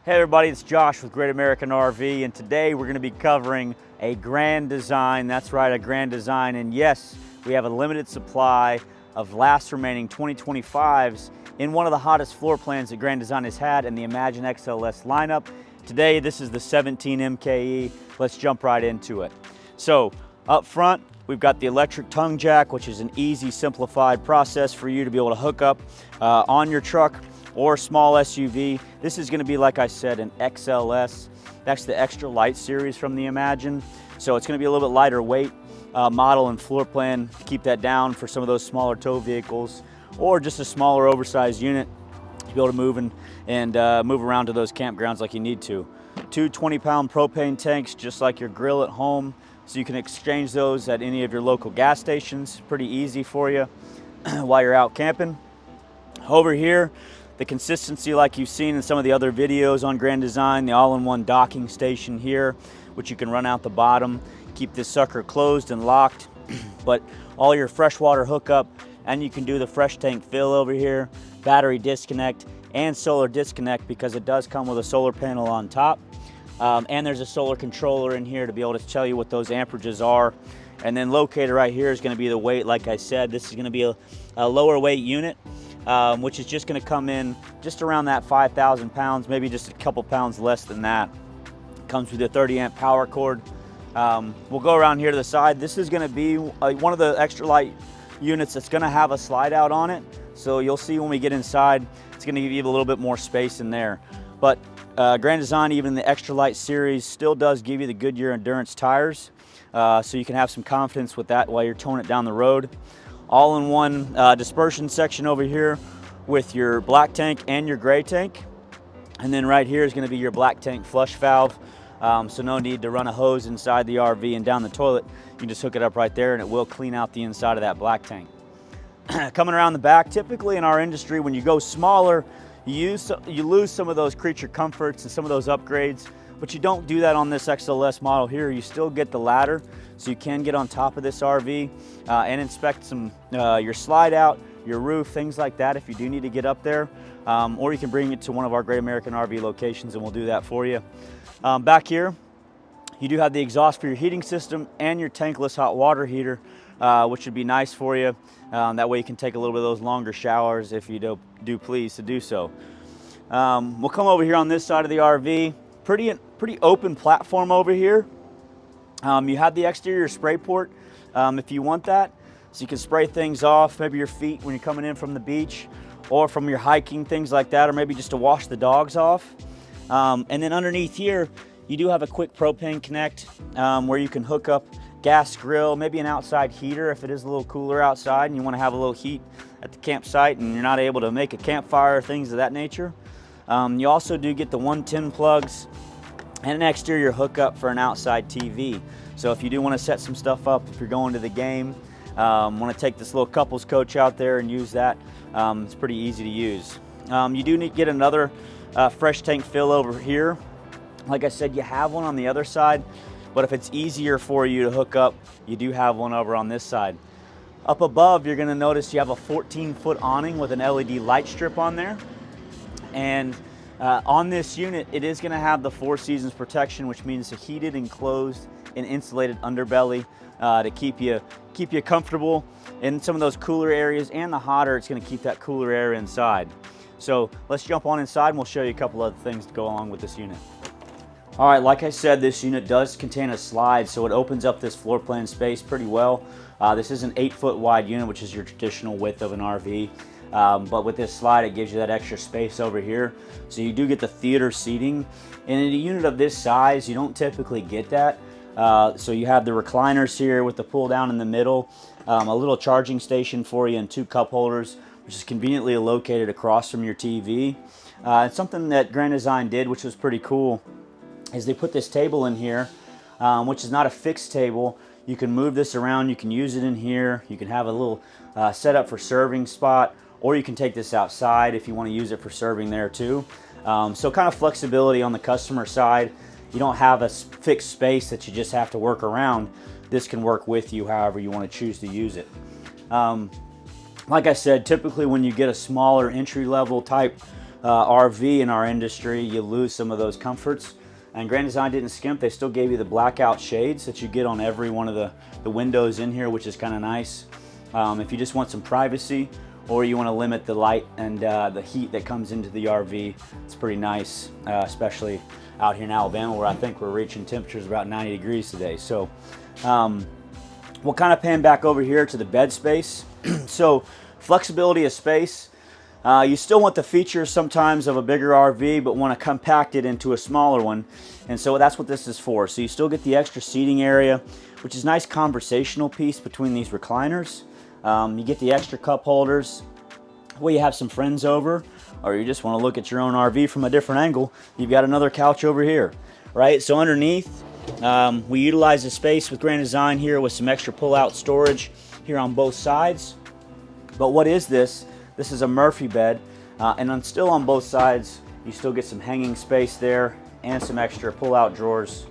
Hey everybody, it's Josh with Great American RV, and today we're going to be covering a Grand Design. That's right, a Grand Design. And yes, we have a limited supply of last remaining 2025s in one of the hottest floor plans that Grand Design has had in the Imagine XLS lineup. Today, this is the 17 MKE. Let's jump right into it. So up front, we've got the electric tongue jack, which is an easy, simplified process for you to be able to hook up on your truck or small SUV. This is gonna be, like I said, an XLS. That's the extra light series from the Imagine. So it's gonna be a little bit lighter weight model and floor plan to keep that down for some of those smaller tow vehicles, or just a smaller oversized unit to be able to move and move around to those campgrounds like you need to. Two 20-pound propane tanks, just like your grill at home. So you can exchange those at any of your local gas stations. Pretty easy for you while you're out camping. Over here, the consistency like you've seen in some of the other videos on Grand Design, the all-in-one docking station here, which you can run out the bottom, keep this sucker closed and locked, but all your freshwater hookup, and you can do the fresh tank fill over here, battery disconnect, and solar disconnect, because it does come with a solar panel on top. And there's a solar controller in here to be able to tell you what those amperages are. And then located right here is going to be the weight. Like I said, this is going to be a lower weight unit, which is just going to come in just around that 5,000 pounds, maybe just a couple pounds less than that. Comes with a 30 amp power cord. We'll go around here to the side. This is going to be one of the extra light units that's going to have a slide out on it. So you'll see when we get inside, it's going to give you a little bit more space in there. But Grand Design, even the extra light series, still does give you the Goodyear Endurance tires, so you can have some confidence with that while you're towing it down the road. All-in-one dispersion section over here with your black tank and your gray tank. And then right here is going to be your black tank flush valve, so no need to run a hose inside the RV and down the toilet. You can just hook it up right there and it will clean out the inside of that black tank. Coming around the back, typically in our industry, when you go smaller, you lose some of those creature comforts and some of those upgrades, but you don't do that on this XLS model here. You still get the ladder, so you can get on top of this RV and inspect some your slide out, your roof, things like that if you do need to get up there, or you can bring it to one of our Great American RV locations and we'll do that for you. Back here, you do have the exhaust for your heating system and your tankless hot water heater, which would be nice for you. That way you can take a little bit of those longer showers if you do please to do so. We'll come over here on this side of the RV. Pretty open platform over here. You have the exterior spray port if you want that, so you can spray things off, maybe your feet when you're coming in from the beach or from your hiking, things like that, or maybe just to wash the dogs off. And then underneath here, you do have a quick propane connect where you can hook up gas grill, maybe an outside heater if it is a little cooler outside and you want to have a little heat at the campsite and you're not able to make a campfire, things of that nature. You also do get the 110 plugs and an exterior hookup for an outside TV. So if you do want to set some stuff up, if you're going to the game, want to take this little couples coach out there and use that, it's pretty easy to use. You do need to get another fresh tank fill over here. Like I said, you have one on the other side, but if it's easier for you to hook up, you do have one over on this side. Up above, you're going to notice you have a 14-foot awning with an LED light strip on there. And on this unit, it is going to have the 4 seasons protection, which means a heated, enclosed, and insulated underbelly to keep you comfortable in some of those cooler areas, and the hotter, it's going to keep that cooler air inside. So let's jump on inside and we'll show you a couple other things to go along with this unit. All right, like I said, this unit does contain a slide, so it opens up this floor plan space pretty well. This is an 8-foot wide unit, which is your traditional width of an RV. But with this slide, it gives you that extra space over here. So you do get the theater seating. And in a unit of this size, you don't typically get that. So you have the recliners here with the pull down in the middle, a little charging station for you, and 2 cup holders, which is conveniently located across from your TV. And something that Grand Design did, which was pretty cool, is they put this table in here, which is not a fixed table. You can move this around, you can use it in here, you can have a little setup for serving spot, or you can take this outside if you want to use it for serving there too. So kind of flexibility on the customer side. You don't have a fixed space that you just have to work around. This can work with you however you want to choose to use it. Like I said, typically when you get a smaller entry-level type RV in our industry, you lose some of those comforts. And Grand Design didn't skimp. They still gave you the blackout shades that you get on every one of the windows in here, which is kind of nice. If you just want some privacy, or you want to limit the light and the heat that comes into the RV, it's pretty nice, especially out here in Alabama, where I think we're reaching temperatures about 90 degrees today. So we'll kind of pan back over here to the bed space. So flexibility of space. You still want the features sometimes of a bigger RV, but want to compact it into a smaller one. And so that's what this is for. So you still get the extra seating area, which is a nice conversational piece between these recliners. You get the extra cup holders. Well, you have some friends over, or you just want to look at your own RV from a different angle. You've got another couch over here, right? So underneath, we utilize the space with Grand Design here with some extra pull-out storage here on both sides. But what is this? This is a Murphy bed, and still on both sides, you still get some hanging space there and some extra pull-out drawers.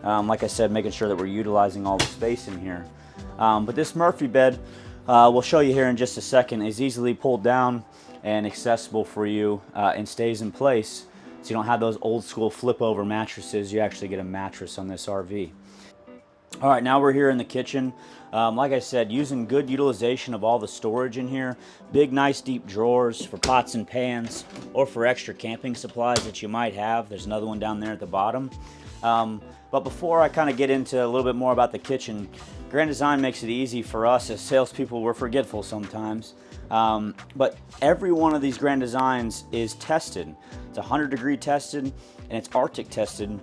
Like I said, making sure that we're utilizing all the space in here. But this Murphy bed, we'll show you here in just a second, is easily pulled down and accessible for you and stays in place. So you don't have those old school flip over mattresses. You actually get a mattress on this RV. All right, now we're here in the kitchen. Like I said, using good utilization of all the storage in here. Big, nice, deep drawers for pots and pans or for extra camping supplies that you might have. There's another one down there at the bottom. But before I kind of get into a little bit more about the kitchen, Grand Design makes it easy for us as salespeople. We're forgetful sometimes. But every one of these Grand Designs is tested. It's 100-degree tested, and it's Arctic tested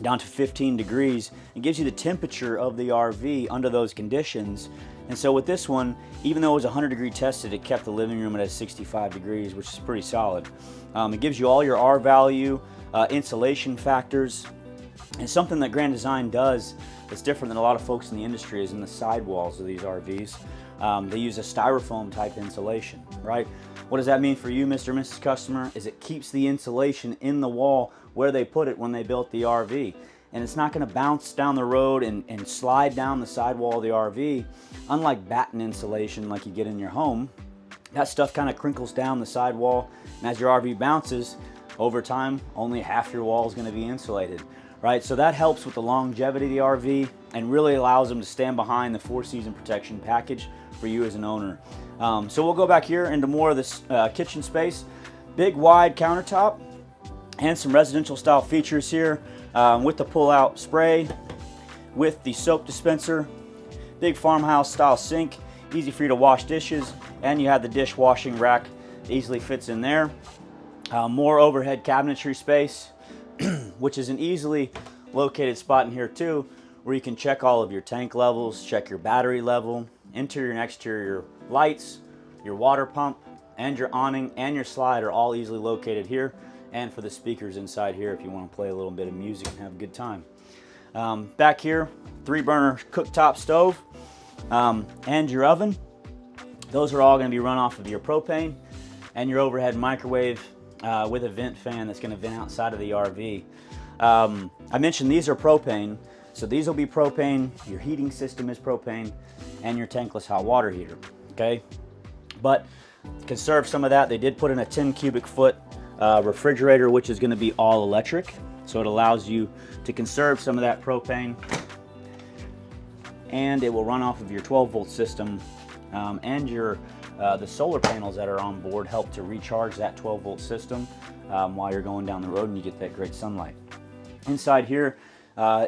down to 15 degrees. It gives you the temperature of the RV under those conditions. And so with this one, even though it was 100-degree tested, it kept the living room at 65 degrees, which is pretty solid. It gives you all your R value, insulation factors, and something that Grand Design does that's different than a lot of folks in the industry is in the sidewalls of these RVs. They use a styrofoam type insulation, right? What does that mean for you, Mr. and Mrs. Customer? Is it keeps the insulation in the wall where they put it when they built the RV. And it's not gonna bounce down the road and slide down the sidewall of the RV. Unlike batten insulation like you get in your home, that stuff kind of crinkles down the sidewall, and as your RV bounces, over time, only half your wall is gonna be insulated, right? So that helps with the longevity of the RV and really allows them to stand behind the 4-season protection package for you as an owner. So we'll go back here into more of this kitchen space. Big wide countertop and some residential style features here with the pull-out spray, with the soap dispenser, big farmhouse style sink, easy for you to wash dishes, and you have the dishwashing rack that easily fits in there. More overhead cabinetry space, which is an easily located spot in here too, where you can check all of your tank levels, check your battery level, interior and exterior lights, your water pump, and your awning and your slide are all easily located here. And for the speakers inside here if you want to play a little bit of music and have a good time. Back here, 3-burner cooktop stove and your oven. Those are all going to be run off of your propane and your overhead microwave with a vent fan that's going to vent outside of the RV. I mentioned these are propane, so these will be propane, your heating system is propane, and your tankless hot water heater, okay? But to conserve some of that, they did put in a 10 cubic foot refrigerator, which is going to be all electric, so it allows you to conserve some of that propane, and it will run off of your 12-volt system, and your the solar panels that are on board help to recharge that 12-volt system while you're going down the road, and you get that great sunlight. Inside here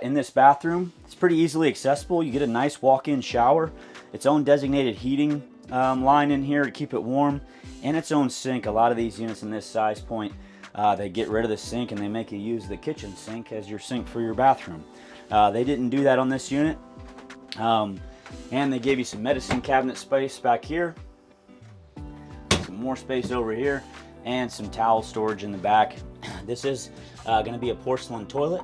in this bathroom, it's pretty easily accessible. You get a nice walk-in shower, its own designated heating line in here to keep it warm, and its own sink. A lot of these units in this size point, they get rid of the sink and they make you use the kitchen sink as your sink for your bathroom. They didn't do that on this unit. And they gave you some medicine cabinet space back here, some more space over here, and some towel storage in the back. This is going to be a porcelain toilet,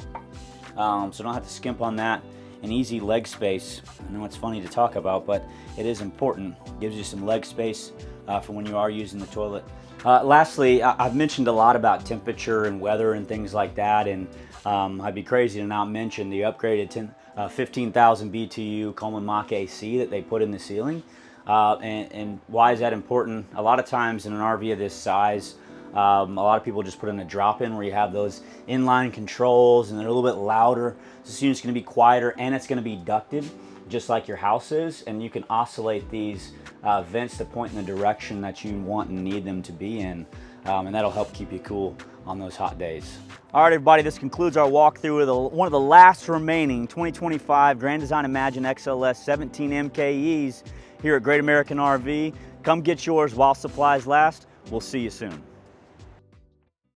so don't have to skimp on that. An easy leg space. I know it's funny to talk about, but it is important. Gives you some leg space for when you are using the toilet. Lastly, I've mentioned a lot about temperature and weather and things like that, and I'd be crazy to not mention the upgraded 15,000 BTU Coleman Mach AC that they put in the ceiling. And why is that important? A lot of times in an RV of this size, A lot of people just put in a drop-in where you have those inline controls and they're a little bit louder. This unit's going to be quieter and it's going to be ducted just like your house is, and you can oscillate these vents to point in the direction that you want and need them to be in, and that'll help keep you cool on those hot days. All right, everybody, this concludes our walkthrough of one of the last remaining 2025 Grand Design Imagine XLS 17 MKEs here at Great American RV. Come get yours while supplies last. We'll see you soon.